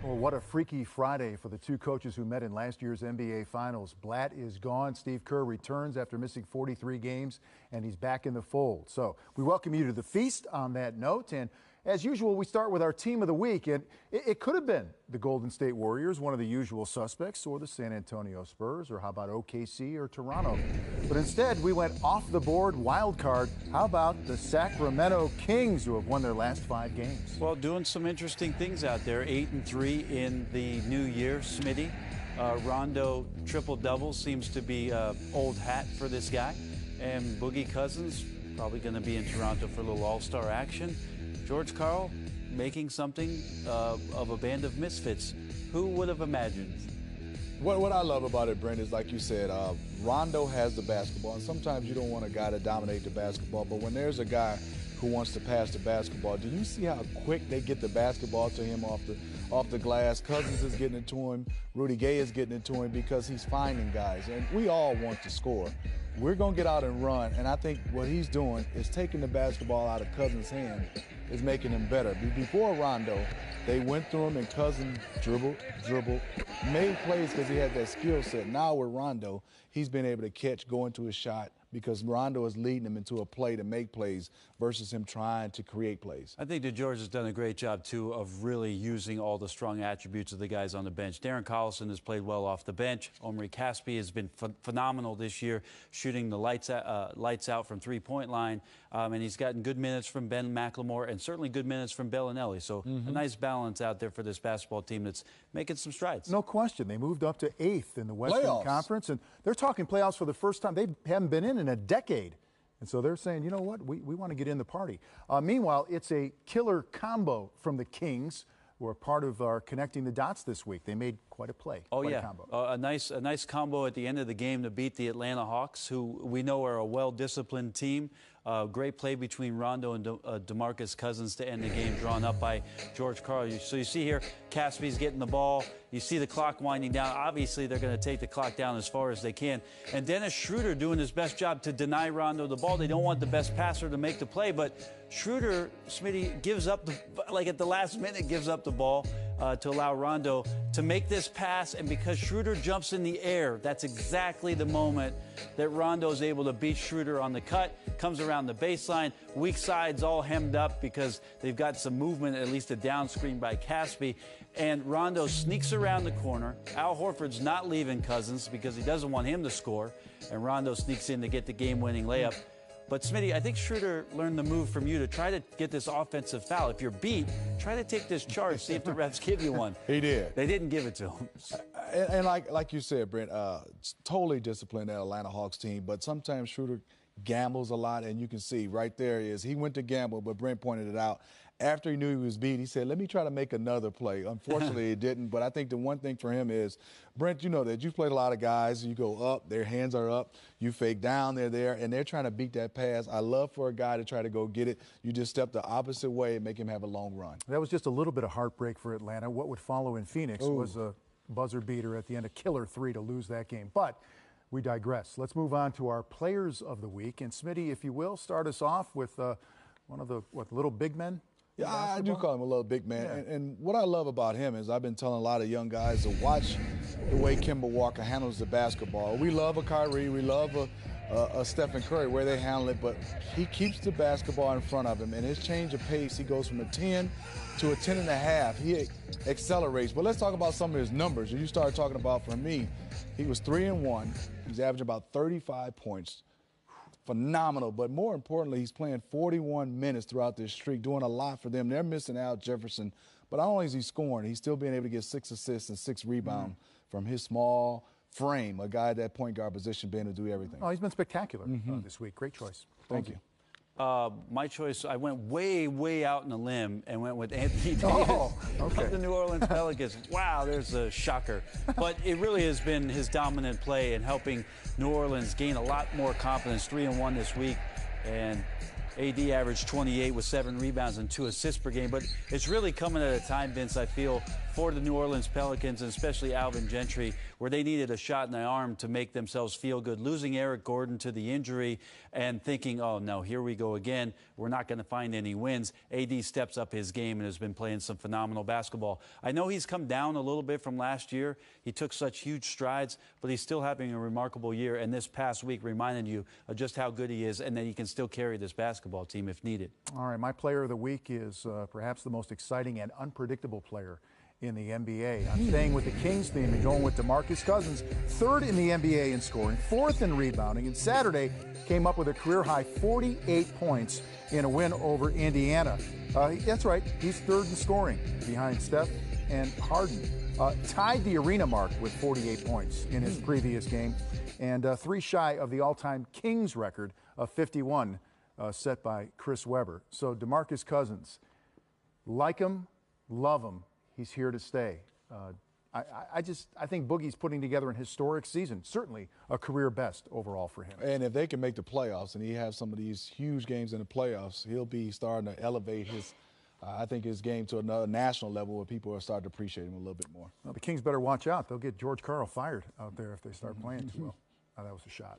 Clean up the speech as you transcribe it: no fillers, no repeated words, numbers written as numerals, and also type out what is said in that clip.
Well, what a freaky Friday for the two coaches who met in last year's NBA Finals. Blatt is gone. Steve Kerr returns after missing 43 games, and he's back in the fold. So we welcome you to the feast on that note. And as usual, we start with our team of the week. And it could have been the Golden State Warriors, one of the usual suspects, or the San Antonio Spurs, or how about OKC or Toronto? But instead, we went off the board wild card. How about the Sacramento Kings, who have won their last 5 games? Well, doing some interesting things out there. 8-3 in the new year, Smitty. Rondo triple-double seems to be old hat for this guy. And Boogie Cousins probably going to be in Toronto for a little all-star action. George Karl making something of a band of misfits. Who would have imagined? What I love about it, Brent, is like you said, Rondo has the basketball, and sometimes you don't want a guy to dominate the basketball, but when there's a guy who wants to pass the basketball, do you see how quick they get the basketball to him off the glass? Cousins is getting it to him. Rudy Gay is getting it to him because he's finding guys, and we all want to score. We're going to get out and run, and I think what he's doing is taking the basketball out of Cousins' hand is making him better. Before Rondo, they went through him, and Cousins dribble, made plays because he had that skill set. Now with Rondo, he's been able to catch, go into his shot, because Rondo is leading him into a play to make plays versus him trying to create plays. I think DeGeorge has done a great job, too, of really using all the strong attributes of the guys on the bench. Darren Collison has played well off the bench. Omri Caspi has been phenomenal this year, shooting the lights out from three-point line. And he's gotten good minutes from Ben McLemore and certainly good minutes from Bellinelli. So a nice balance out there for this basketball team that's making some strides. No question. They moved up to 8th in the Western Conference, and they're talking playoffs for the first time. They haven't been in a decade. And so they're saying, you know what, we want to get in the party. Meanwhile, it's a killer combo from the Kings, who are part of our Connecting the Dots this week. They made quite a play. Oh, quite yeah. A combo. A nice combo at the end of the game to beat the Atlanta Hawks, who we know are a well-disciplined team. Great play between Rondo and DeMarcus Cousins to end the game, drawn up by George Karl. So you see here, Caspi's getting the ball. You see the clock winding down. Obviously, they're going to take the clock down as far as they can. And Dennis Schroeder doing his best job to deny Rondo the ball. They don't want the best passer to make the play, but Schroeder, Smitty, gives up, like at the last minute, gives up the ball to allow Rondo to make this pass. And because Schroeder jumps in the air, that's exactly the moment that Rondo is able to beat Schroeder on the cut, comes around the baseline, weak side's all hemmed up because they've got some movement, at least a down screen by Caspi, and Rondo sneaks around the corner. Al Horford's not leaving Cousins because he doesn't want him to score, and Rondo sneaks in to get the game-winning layup. But, Smitty, I think Schroeder learned the move from you to try to get this offensive foul. If you're beat, try to take this charge, see if the refs give you one. He did. They didn't give it to him. And like you said, Brent, totally disciplined that Atlanta Hawks team, but sometimes Schroeder gambles a lot, and you can see right there is he went to gamble, but Brent pointed it out. After he knew he was beat, he said, let me try to make another play. Unfortunately, it didn't, but I think the one thing for him is, Brent, you know that you've played a lot of guys. You go up, their hands are up. You fake down, they're there, and they're trying to beat that pass. I love for a guy to try to go get it. You just step the opposite way and make him have a long run. That was just a little bit of heartbreak for Atlanta. What would follow in Phoenix was a buzzer beater at the end, a killer 3 to lose that game. But we digress. Let's move on to our players of the week. And Smitty, if you will, start us off with one of the, little big men? Yeah, I do call him a little big man. Yeah. And what I love about him is I've been telling a lot of young guys to watch the way Kemba Walker handles the basketball. We love a Kyrie, we love a Stephen Curry, where they handle it, but he keeps the basketball in front of him, and his change of pace, he goes from a 10 to a 10 and a half. He accelerates. But let's talk about some of his numbers. You started talking about, for me, he was 3-1. He's averaging about 35 points. Phenomenal, but more importantly, he's playing 41 minutes throughout this streak, doing a lot for them. They're missing Al Jefferson, but not only is he scoring, he's still being able to get 6 assists and 6 rebounds from his small frame, a guy at that point guard position being able to do everything. Oh, he's been spectacular this week. Great choice. Thank you. My choice, I went way out on a limb and went with Anthony Davis of the New Orleans Pelicans. Wow, there's a shocker. But it really has been his dominant play in helping New Orleans gain a lot more confidence. 3-1 this week. And AD averaged 28 with 7 rebounds and 2 assists per game. But it's really coming at a time, Vince, I feel, for the New Orleans Pelicans, and especially Alvin Gentry, where they needed a shot in the arm to make themselves feel good. Losing Eric Gordon to the injury and thinking, oh, no, here we go again. We're not going to find any wins. AD steps up his game and has been playing some phenomenal basketball. I know he's come down a little bit from last year. He took such huge strides, but he's still having a remarkable year. And this past week reminded you of just how good he is and that he can still carry this basketball team if needed. All right, my player of the week is perhaps the most exciting and unpredictable player in the NBA. I'm staying with the Kings theme and going with DeMarcus Cousins, 3rd in the NBA in scoring, 4th in rebounding, and Saturday came up with a career-high 48 points in a win over Indiana. That's right, he's 3rd in scoring behind Steph and Harden. Tied the arena mark with 48 points in his previous game, and 3 shy of the all-time Kings record of 51 set by Chris Webber. So DeMarcus Cousins, like him, love him. He's here to stay. I think Boogie's putting together an historic season, certainly a career best overall for him. And if they can make the playoffs and he has some of these huge games in the playoffs, he'll be starting to elevate his, I think, his game to another national level where people are starting to appreciate him a little bit more. Well, the Kings better watch out. They'll get George Karl fired out there if they start playing too well. Oh, that was a shot.